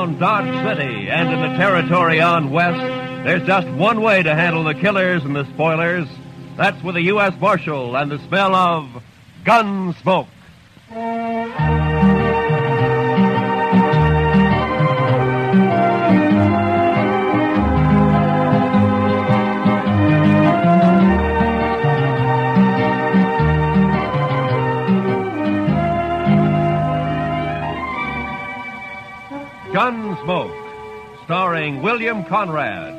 around Dodge City and in the territory on west, there's just one way to handle the killers and the spoilers. That's with a U.S. Marshal and the smell of Gunsmoke. Gunsmoke, starring William Conrad.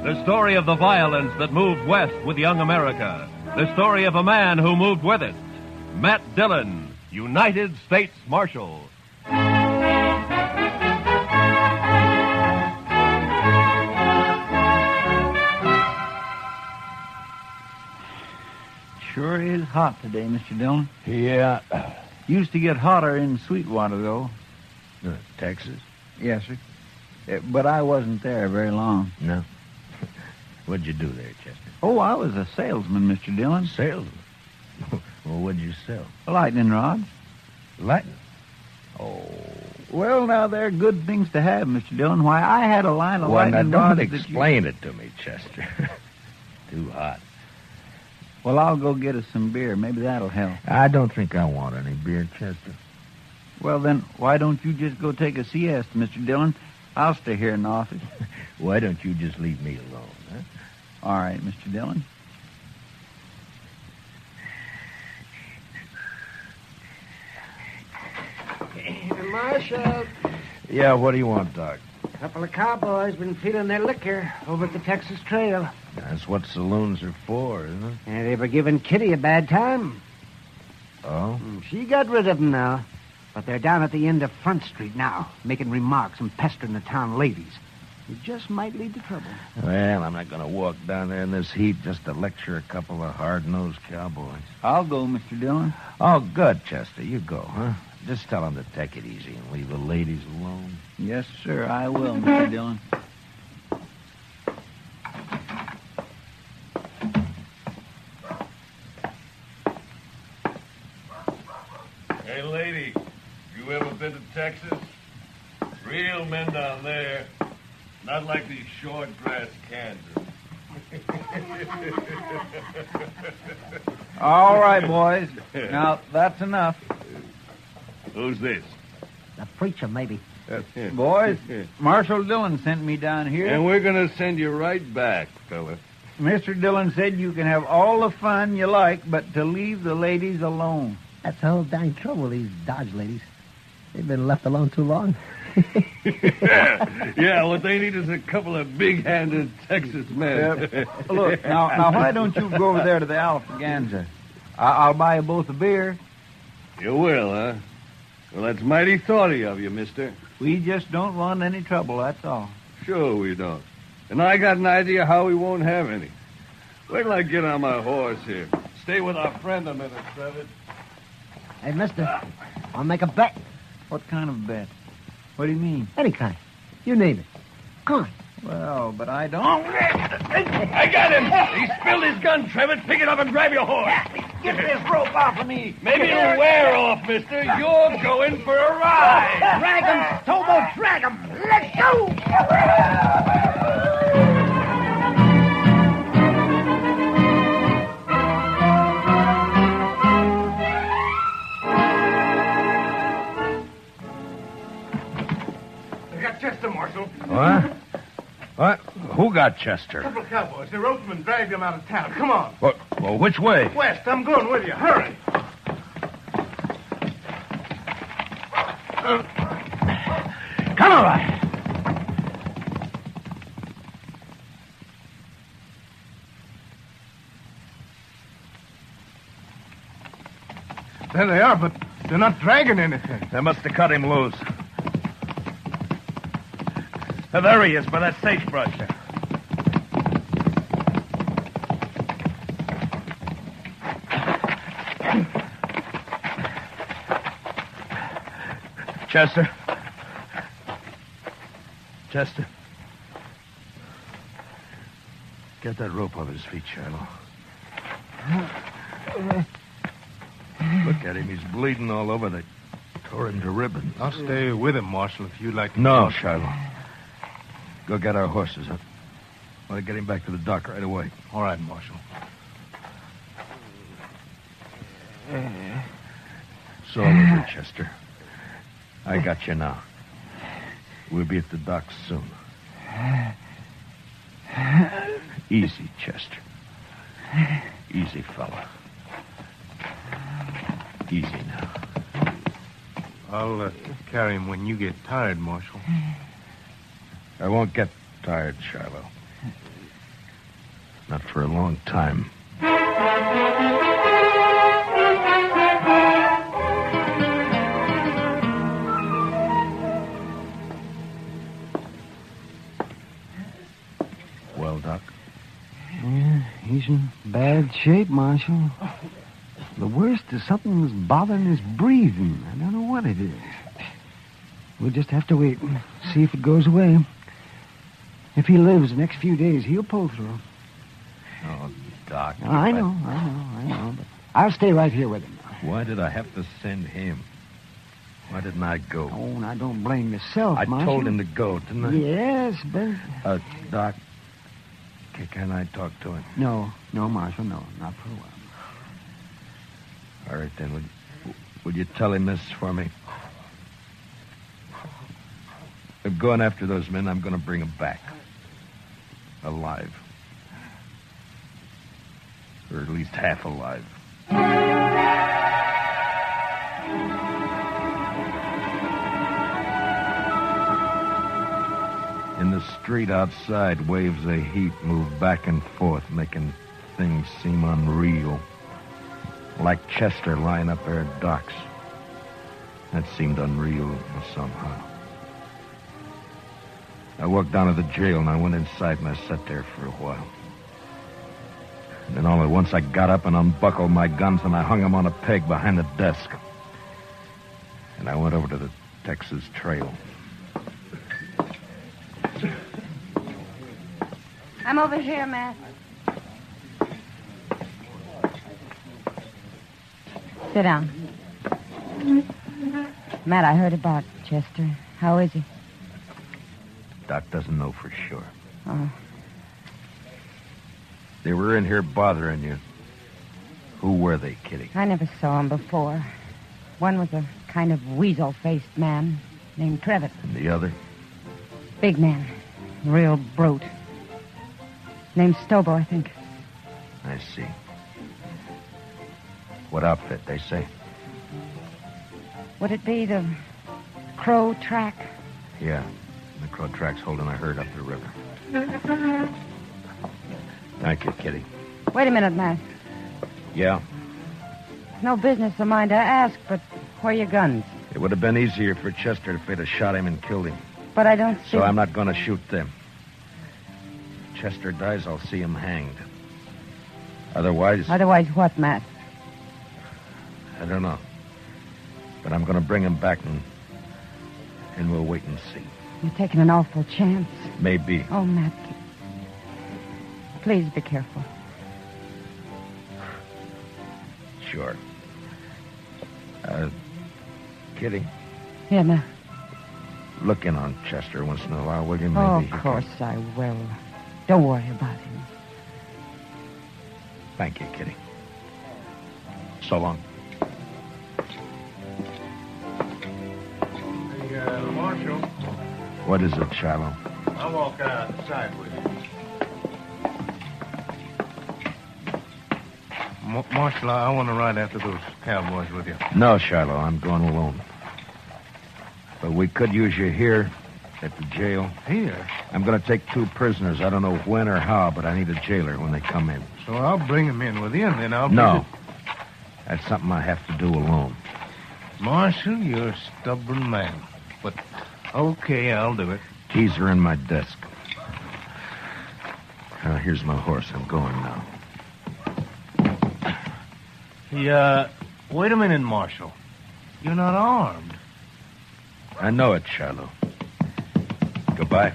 The story of the violence that moved west with young America. The story of a man who moved with it. Matt Dillon, United States Marshal. Sure is hot today, Mr. Dillon. Yeah. Used to get hotter in Sweetwater, though. Texas? Yes, sir. But I wasn't there very long. No. What'd you do there, Chester? Oh, I was a salesman, Mr. Dillon. Salesman? Well, what'd you sell? Lightning rods. Lightning? Oh, well, now, they're good things to have, Mr. Dillon. Why, I had a line of lightning rods. Don't explain it to me, Chester. Too hot. Well, I'll go get us some beer. Maybe that'll help. I don't think I want any beer, Chester. Well, then, why don't you just go take a siesta, Mr. Dillon? I'll stay here in the office. Why don't you just leave me alone, huh? All right, Mr. Dillon. Marshal. Yeah, what do you want, Doc? A couple of cowboys been feeling their liquor over at the Texas Trail. That's what saloons are for, isn't it? And they were giving Kitty a bad time. Oh? She got rid of them now. But they're down at the end of Front Street now, making remarks and pestering the town ladies. It just might lead to trouble. Well, I'm not going to walk down there in this heat just to lecture a couple of hard-nosed cowboys. I'll go, Mr. Dillon. Oh, good, Chester. You go, huh? Just tell them to take it easy and leave the ladies alone. Yes, sir, I will, Mr. Dillon. Hey, lady, you ever been to Texas? Real men down there. Not like these short grass Kansas. All right, boys. Now, that's enough. Who's this? The preacher, maybe. Boys, Marshal Dillon sent me down here. And we're going to send you right back, fella. Mr. Dillon said you can have all the fun you like, but to leave the ladies alone. That's the whole dang trouble, these Dodge ladies. They've been left alone too long. Yeah, what they need is a couple of big-handed Texas men. Look, now, why don't you go over there to the Alfaganza? I'll buy you both a beer. You will, huh? Well, that's mighty thoughty of you, mister. We just don't want any trouble, that's all. Sure we don't. And I got an idea how we won't have any. Wait till I get on my horse here. Stay with our friend a minute, Trevor. Hey, mister, I'll make a bet. What kind of bet? What do you mean? Any kind. You name it. Come on. Well, but I don't... I got him! He spilled his gun, Trevor. Pick it up and grab your horse. Get this rope off of me. Maybe it'll wear off, mister. You're going for a ride. Drag him, Tobo, drag him. Let's go! I got Chester, Marshal. What? What? Who got Chester? A couple of cowboys. They roped him and dragged him out of town. Come on. Well, which way? West, I'm going with you. Hurry. Come on, right. There they are, but they're not dragging anything. They must have cut him loose. There he is, by that sagebrush. Chester. Chester. Get that rope off his feet, Shiloh. Look at him. He's bleeding all over. They Tore him to ribbons. I'll stay with him, Marshal, if you'd like to. No, Shiloh. Go get our horses. I want to get him back to the dock right away. All right, Marshal. It's all over, Chester. I got you now. We'll be at the dock soon. Easy, Chester. Easy, fella. Easy now. I'll carry him when you get tired, Marshal. I won't get tired, Shiloh. Not for a long time. Well, Doc? Yeah, he's in bad shape, Marshal. The worst is something's bothering his breathing. I don't know what it is. We'll just have to wait and see if it goes away. If he lives the next few days, he'll pull through. Oh, Doc. I know. But I'll stay right here with him. Why did I have to send him? Why didn't I go? Oh, now don't blame yourself, I Marshal. told him to go, didn't I? Yes, but... Doc, can I talk to him? No, Marshal, no. Not for a while. All right, then. Would you tell him this for me? I'm going after those men. I'm going to bring them back. Alive. Or at least half alive. In the street outside, waves of heat move back and forth, making things seem unreal. Like Chester lying up there at docks. That seemed unreal somehow. I walked down to the jail and I went inside and I sat there for a while. And then all at once I got up and unbuckled my guns and I hung them on a peg behind the desk. And I went over to the Texas Trail. I'm over here, Matt. Sit down. Matt, I heard about Chester. How is he? Doc doesn't know for sure. Oh. They were in here bothering you. Who were they, Kitty? I never saw him before. One was a kind of weasel-faced man named Trevitt. And the other? Big man. Real brute. Named Stobo, I think. I see. What outfit, they say? Would it be the Crow Track? Yeah. The Crow Track's holding a herd up the river. Thank you, Kitty. Wait a minute, Matt. Yeah? It's no business of mine to ask, but where are your guns? It would have been easier for Chester if they'd have shot him and killed him. But I don't see... So I'm not going to shoot them. If Chester dies, I'll see him hanged. Otherwise... Otherwise what, Matt? I don't know. But I'm going to bring him back and we'll wait and see. You're taking an awful chance. Maybe. Oh, Matt. Please be careful. Sure. Kitty, Here, Matt. look in on Chester once in a while, will you? Maybe Oh, he of can- course I will. Don't worry about him. Thank you, Kitty. So long. Hey, Marshal, What is it, Shiloh? I'll walk outside with you. Marshal, I want to ride after those cowboys with you. No, Shiloh, I'm going alone. But we could use you here at the jail. Here? I'm going to take 2 prisoners. I don't know when or how, but I need a jailer when they come in. So I'll bring them in with you, and then I'll... No. That's something I have to do alone. Marshal, you're a stubborn man. But, okay, I'll do it. Keys are in my desk. Here's my horse. I'm going now. Wait a minute, Marshal. You're not armed. I know it, Shiloh. Goodbye.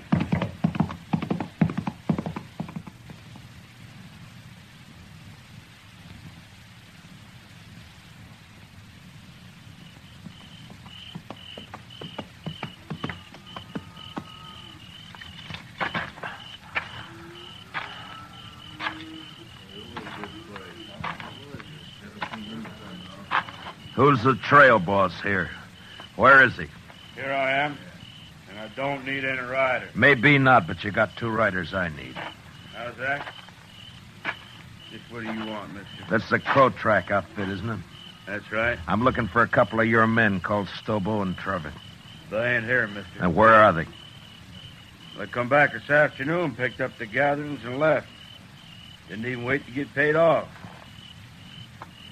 Who's the trail boss here? Where is he? Here I am, and I don't need any riders. Maybe not, but you got 2 riders I need. How's that? Just what do you want, mister? That's the Crow Track outfit, isn't it? That's right. I'm looking for a couple of your men called Stobo and Trevitt. They ain't here, mister. And where are they? They come back this afternoon, picked up the gatherings, and left. Didn't even wait to get paid off.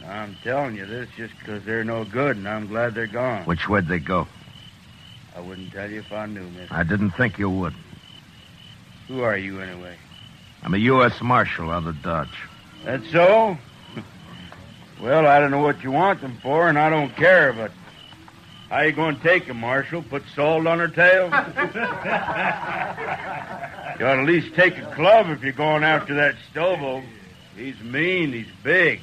I'm telling you this just because they're no good, and I'm glad they're gone. Which way'd they go? I wouldn't tell you if I knew, mister. I didn't think you would. Who are you, anyway? I'm a U.S. Marshal out of Dodge. That's so? Well, I don't know what you want them for, and I don't care, but how you going to take them, Marshal? Put salt on her tail? You ought to at least take a club if you're going after that Stobo. He's mean, he's big.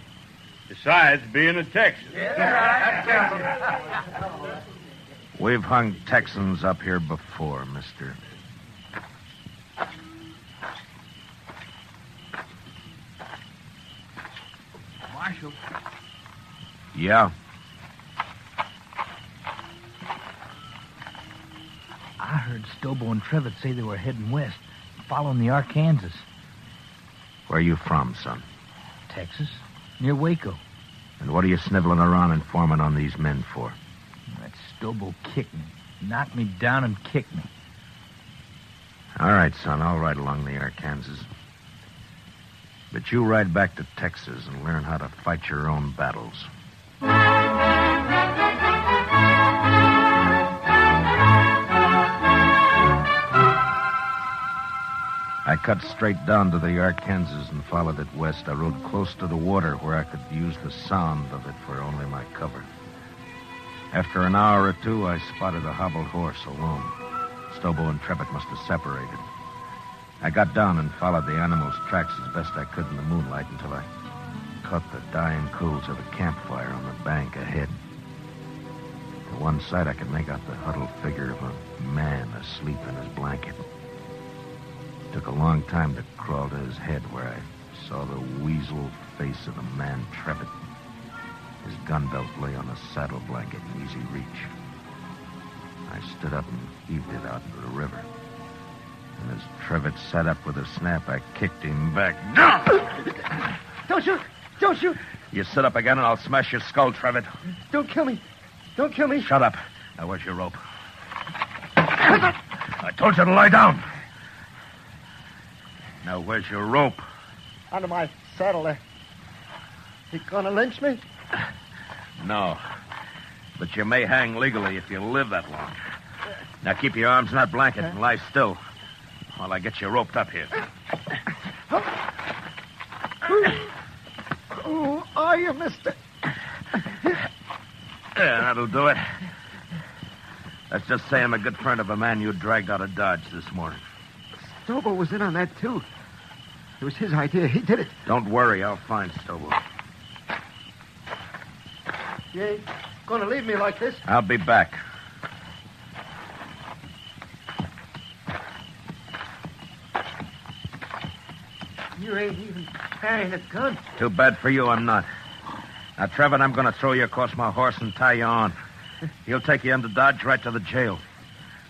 Besides being a Texan. We've hung Texans up here before, mister. Marshal. Yeah? I heard Stobo and Trevitt say they were heading west, following the Arkansas. Where you from, son? Texas, near Waco. And what are you sniveling around informing on these men for? That Stobo kicked me, knocked me down and kicked me. All right, son, I'll ride along the Arkansas. But you ride back to Texas and learn how to fight your own battles. I cut straight down to the Arkansas and followed it west. I rode close to the water where I could use the sound of it for only my cover. After an hour or 2, I spotted a hobbled horse alone. Stobo and Trevitt must have separated. I got down and followed the animal's tracks as best I could in the moonlight until I caught the dying coals of a campfire on the bank ahead. To one side, I could make out the huddled figure of a man asleep in his blanket. It took a long time to crawl to his head where I saw the weasel face of the man Trevitt. His gun belt lay on a saddle blanket in easy reach. I stood up and heaved it out into the river. And as Trevitt sat up with a snap, I kicked him back. Don't shoot! Don't shoot! You sit up again and I'll smash your skull, Trevitt. Don't kill me! Don't kill me! Shut up. Now, where's your rope? I told you to lie down. Now, where's your rope? Under my saddle there. You gonna lynch me? No. But you may hang legally if you live that long. Now, keep your arms in that blanket and lie still while I get you roped up here. Who are you, mister? Yeah, that'll do it. Let's just say I'm a good friend of a man you dragged out of Dodge this morning. Stobo was in on that, too. It was his idea. He did it. Don't worry, I'll find Stobo. You ain't gonna leave me like this? I'll be back. You ain't even carrying a gun. Too bad for you, I'm not. Now, Trevor, I'm going to throw you across my horse and tie you on. He'll take you into Dodge right to the jail.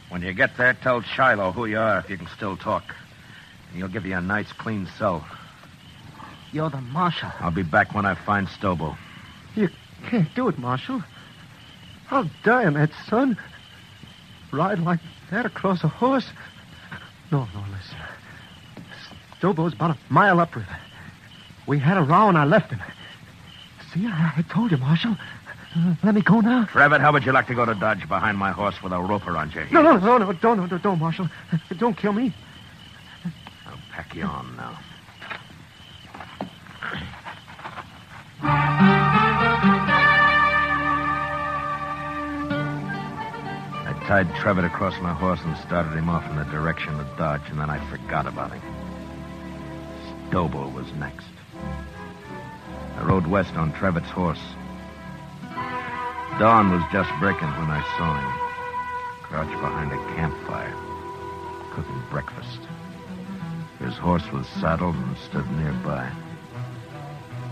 When you get there, tell Shiloh who you are if you can still talk. And he'll give you a nice, clean cell. You're the marshal. I'll be back when I find Stobo. You can't do it, Marshal. I'll die on that, son. Ride like that across a horse. No, listen. Stobo's about a mile upriver. We had a row and I left him. See, I told you, Marshal. Let me go now. Trevor, how would you like to go to Dodge behind my horse with a rope around your heels? No, don't, Marshal. Don't kill me. I'll pack you on now. I tied Trevor across my horse and started him off in the direction of Dodge, and then I forgot about him. Stobo was next. I rode west on Trevitt's horse. Dawn was just breaking when I saw him, crouched behind a campfire, cooking breakfast. His horse was saddled and stood nearby.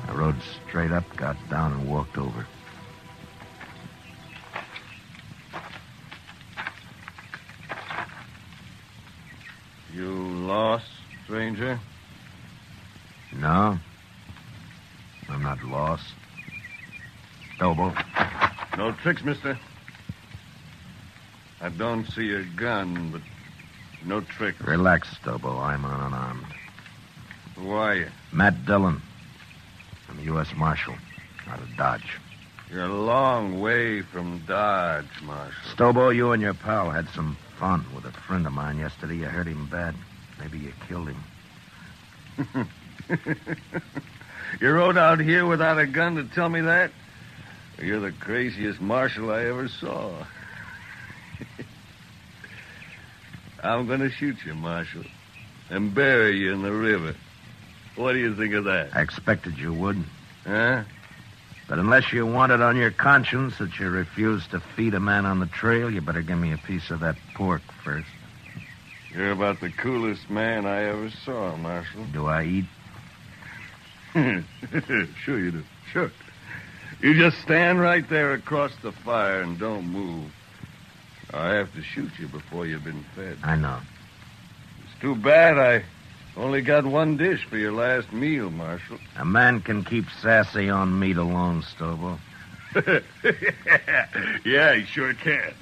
I rode straight up, got down, and walked over. You lost, stranger? No. I'm not lost. Stobo. No tricks, mister. I don't see a gun, but no tricks. Relax, Stobo. I'm unarmed. Who are you? Matt Dillon. I'm a U.S. Marshal out of Dodge. You're a long way from Dodge, Marshal. Stobo, you and your pal had some fun with a friend of mine yesterday. You hurt him bad. Maybe you killed him. You rode out here without a gun to tell me that? You're the craziest marshal I ever saw. I'm going to shoot you, Marshal, and bury you in the river. What do you think of that? I expected you would. Huh? But unless you want it on your conscience that you refused to feed a man on the trail, you better give me a piece of that pork first. You're about the coolest man I ever saw, Marshal. Do I eat? Sure you do. Sure. You just stand right there across the fire and don't move. I have to shoot you before you've been fed. I know. It's too bad I only got one dish for your last meal, Marshal. A man can keep sassy on meat alone, Stobo. Yeah, he sure can.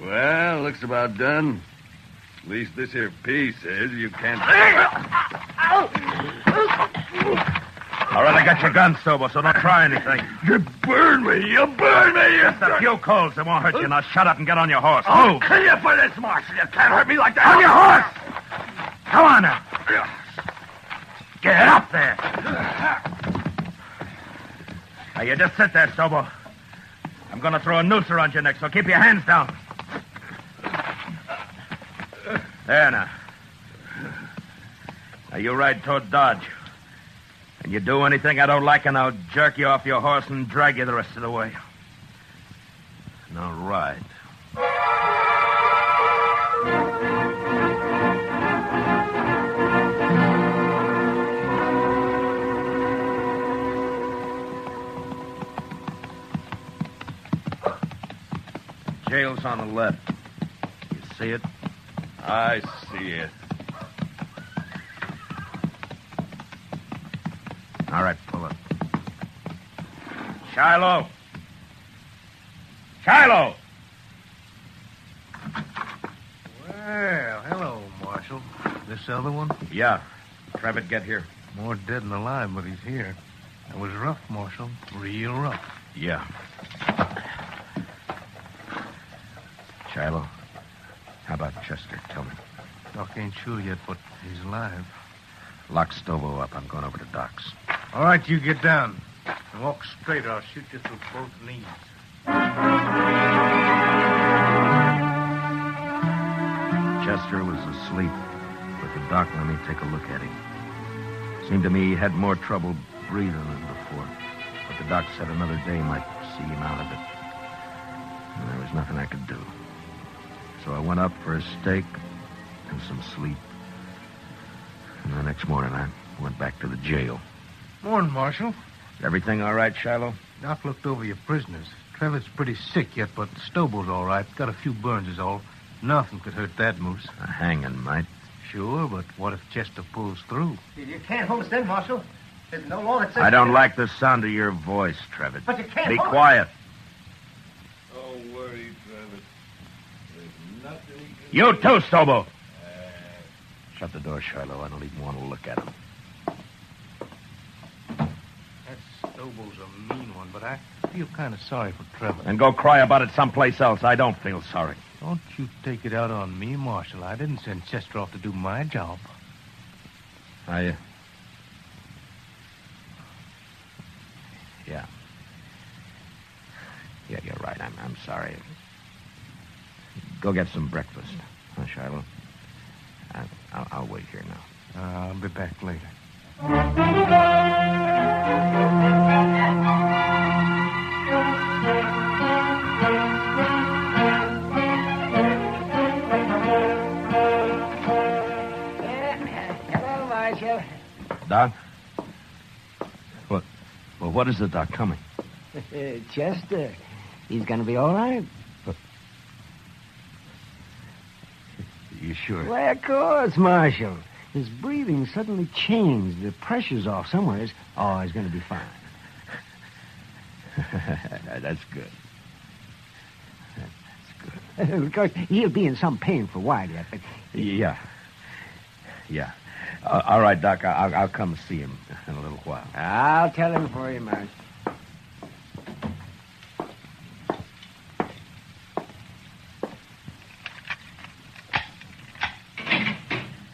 Well, looks about done. At least this here piece says you can't... All right, I got your gun, Stobo, so don't try anything. You burn me! You burn me! Just a few coals. It won't hurt you. Now shut up and get on your horse. I'll kill you for this, Marshal. You can't hurt me like that. On your horse! Come on now. Get up there. Now, you just sit there, Stobo. I'm going to throw a noose around your neck, so keep your hands down. There now. Now, you ride toward Dodge. And you do anything I don't like, and I'll jerk you off your horse and drag you the rest of the way. Now, ride. Jail's on the left. You see it? I see it. All right, pull up. Shiloh! Shiloh! Well, hello, Marshal. This other one? Yeah. Trevitt, get here. More dead than alive, but he's here. It was rough, Marshal. Real rough. Yeah. Shiloh, how about Chester? Tell me. Doc ain't sure yet, but he's alive. Lock Stobo up. I'm going over to Doc's. All right, you get down. And walk straight, or I'll shoot you through both knees. Chester was asleep, but the doc let me take a look at him. Seemed to me he had more trouble breathing than before. But the doc said another day might see him out of it. And there was nothing I could do. So I went up for a steak and some sleep. And the next morning I went back to the jail. Morning, Marshal. Everything all right, Shiloh? Doc looked over your prisoners. Trevor's pretty sick yet, but Stobo's all right. Got a few burns is all. Nothing could hurt that moose. A hanging might. Sure, but what if Chester pulls through? You can't hold us in, Marshal. There's no law that says... I don't like the sound of your voice, Trevitt. But you can't Be hold us. quiet. Don't worry, Travis. There's nothing he can You do. too, Stobo. Shut the door, Shiloh. I don't even want to look at him. That Stobo's a mean one, but I feel kind of sorry for Trevor. And go cry about it someplace else. I don't feel sorry. Don't you take it out on me, Marshal. I didn't send Chester off to do my job. Yeah. Yeah, you're right. I'm sorry. Go get some breakfast, huh, Shiloh? I'll wait here now. I'll be back later. Hello, Marshal. Doc? What? Well, what is the doc coming? Chester. He's going to be all right. you sure? Why, of course, Marshal. His breathing suddenly changed. The pressure's off somewhere. Oh, he's going to be fine. That's good. Of course, he'll be in some pain for a while yet, but... Yeah. All right, Doc, I'll come see him in a little while. I'll tell him for you, Marshal.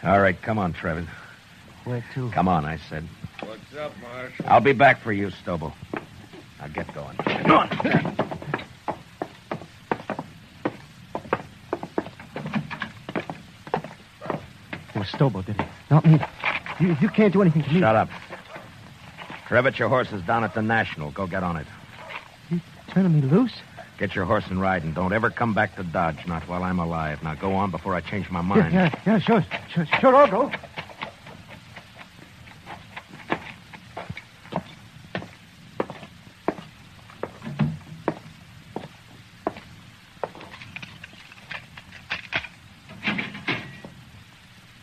All right, come on, Trevor. Where to? Come on, I said. What's up, Marshal? I'll be back for you, Stobo. Now get going. Come on. It was Stobo, did he? Not me. You can't do anything to me. Shut up. Trevitt, your horse is down at the National. Go get on it. You turning me loose? Get your horse and ride, and don't ever come back to Dodge, not while I'm alive. Now go on before I change my mind. Yeah, sure, I'll go.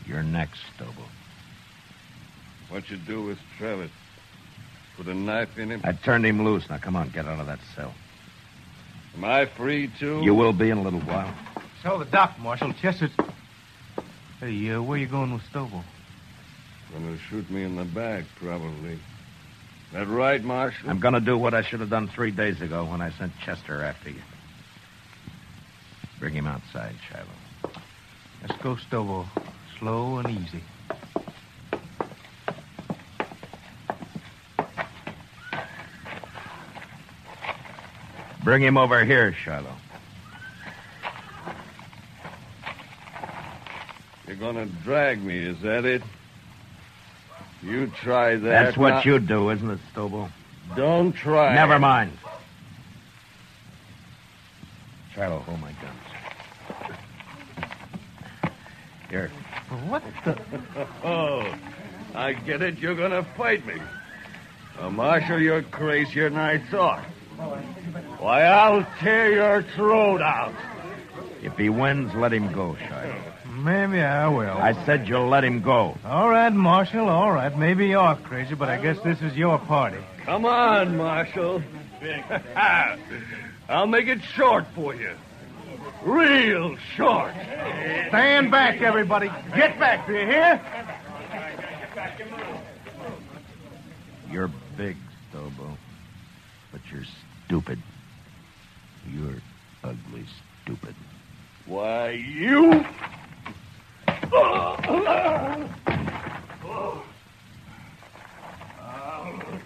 You're next, Stobo. What you do with Trevitt? Put a knife in him? I turned him loose. Now come on, get out of that cell. Am I free, too? You will be in a little while. So the doc, Marshal. Chester's... Hey, where you going with Stobo? Gonna shoot me in the back, probably. That right, Marshal? I'm going to do what I should have done 3 days ago when I sent Chester after you. Bring him outside, Shiloh. Let's go, Stobo. Slow and easy. Bring him over here, Shiloh. You're gonna drag me, is that it? You try that. That's what now. you do, isn't it, Stobo? Don't try. Never mind. Shiloh, hold my guns. Here. What the... Oh, I get it. You're gonna fight me. Marshal, you're crazier than I thought. Why, I'll tear your throat out. If he wins, let him go, Shiloh. Maybe I will. I said you'll let him go. All right, Marshal, all right. Maybe you're crazy, but I guess this is your party. Come on, Marshal. I'll make it short for you. Real short. Stand back, everybody. Get back, do you hear? You're big, Stobo, but you're stupid. You're ugly stupid. Why, you... I'll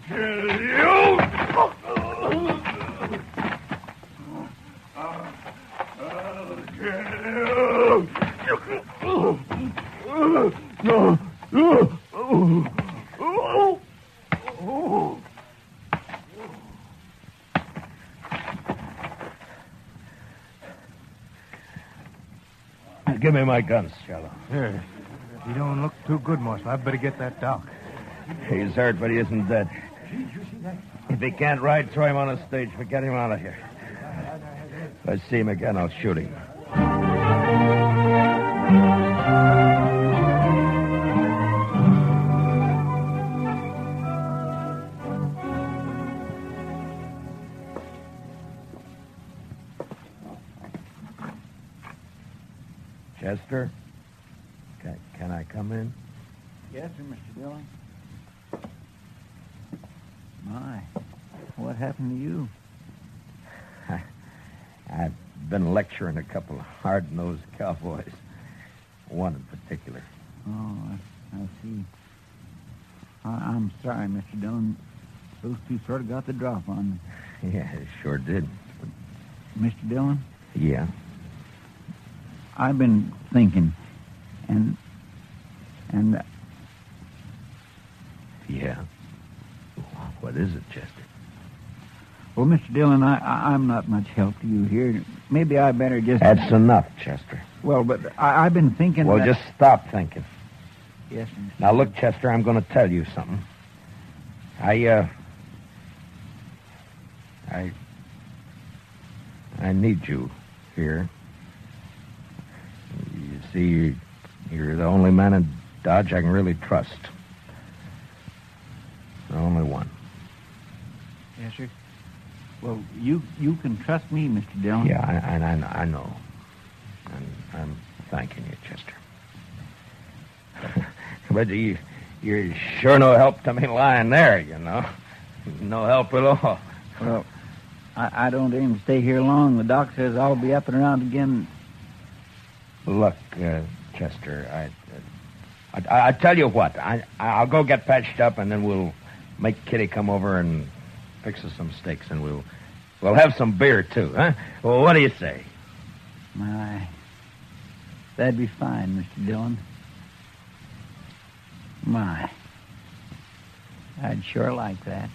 kill you. Give me my guns, Shiloh. Here. You don't look too good, Marshal. I'd better get that doc. He's hurt, but he isn't dead. If he can't ride, throw him on a stage, but get him out of here. If I see him again, I'll shoot him. Chester? Can I come in? Yes, sir, Mr. Dillon. My, what happened to you? I've been lecturing a couple of hard-nosed cowboys. One in particular. Oh, I see. I'm sorry, Mr. Dillon. Those two sort of got the drop on me. Yeah, it sure did. Mr. Dillon, Yeah? I've been thinking, and Yeah. What is it, Chester? well, Mr. Dillon, I'm not much help to you here. Maybe I better just... That's enough, Chester. Well, but I've been thinking Well, that... just stop thinking. Yes, sir. Mr. Now, look, Chester, I'm going to tell you something. I need you here. You see, you're the only man in Dodge I can really trust. The only one. Yes, sir. Well, you can trust me, Mr. Dillon. Yeah, I know. And I'm thanking you, Chester. But you're sure no help to me lying there, you know. No help at all. Well, I don't aim to stay here long. The doc says I'll be up and around again. Look, Chester, I tell you what. I'll go get patched up, and then we'll make Kitty come over and fix us some steaks, and we'll have some beer too, huh? Well, what do you say? My, that'd be fine, Mr. Dillon. My, I'd sure like that.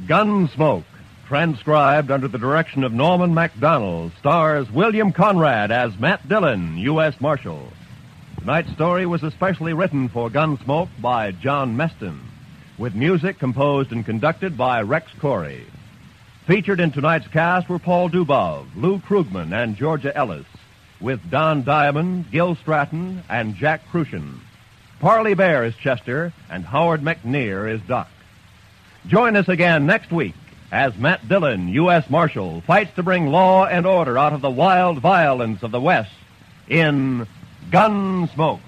Gunsmoke, transcribed under the direction of Norman MacDonald, stars William Conrad as Matt Dillon, U.S. Marshal. Tonight's story was especially written for Gunsmoke by John Meston, with music composed and conducted by Rex Corey. Featured in tonight's cast were Paul Dubov, Lou Krugman, and Georgia Ellis, with Don Diamond, Gil Stratton, and Jack Crucian. Parley Bear is Chester, and Howard McNear is Doc. Join us again next week as Matt Dillon, U.S. Marshal, fights to bring law and order out of the wild violence of the West in Gunsmoke.